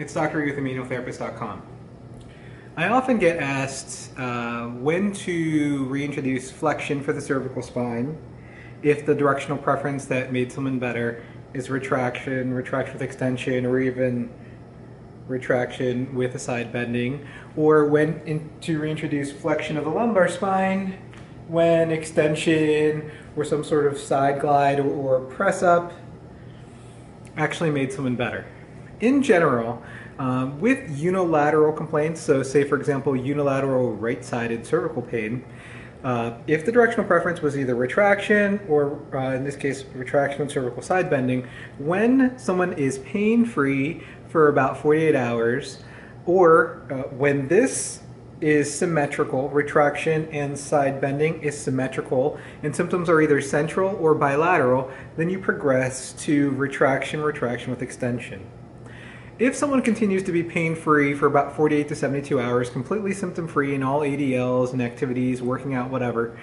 It's Dr. with AminoTherapist.com. I often get asked when to reintroduce flexion for the cervical spine if the directional preference that made someone better is retraction, retraction with extension, or even retraction with a side bending, or when to reintroduce flexion of the lumbar spine when extension or some sort of side glide or press up actually made someone better. In general, with unilateral complaints, so say for example unilateral right-sided cervical pain, if the directional preference was either retraction or in this case retraction with cervical side bending, when someone is pain-free for about 48 hours, or when this is symmetrical, retraction and side bending is symmetrical, and symptoms are either central or bilateral, then you progress to retraction, retraction with extension. If someone continues to be pain-free for about 48 to 72 hours, completely symptom-free in all ADLs and activities, working out, whatever,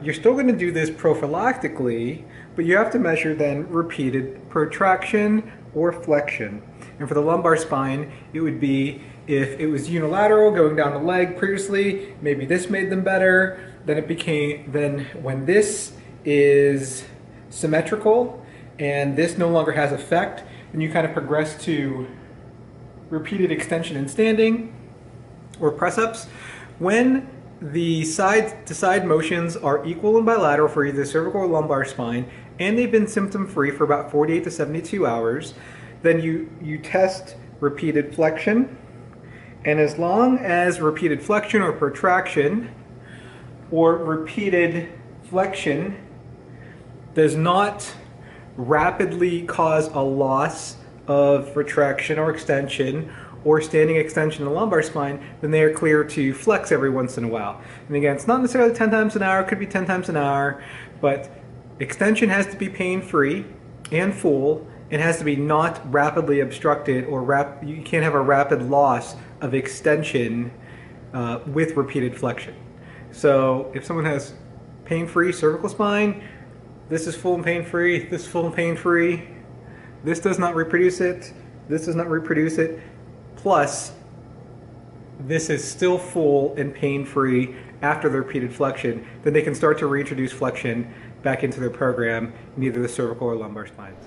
you're still going to do this prophylactically, but you have to measure then repeated protraction or flexion. And for the lumbar spine, it would be if it was unilateral going down the leg previously, maybe this made them better, then when this is symmetrical and this no longer has effect, then you kind of progress to repeated extension and standing or press-ups. When the side-to-side motions are equal and bilateral for either cervical or lumbar spine, and they've been symptom-free for about 48 to 72 hours, then you test repeated flexion, and as long as repeated flexion or protraction or repeated flexion does not rapidly cause a loss of retraction or extension or standing extension in the lumbar spine, then they are clear to flex every once in a while. And again, it's not necessarily 10 times an hour, it could be 10 times an hour, but extension has to be pain-free and full. It has to be not rapidly obstructed, or you can't have a rapid loss of extension with repeated flexion. So if someone has pain-free cervical spine, this is full and pain-free, this is full and pain-free, this does not reproduce it, this does not reproduce it, plus this is still full and pain-free after the repeated flexion, then they can start to reintroduce flexion back into their program in either the cervical or lumbar spines.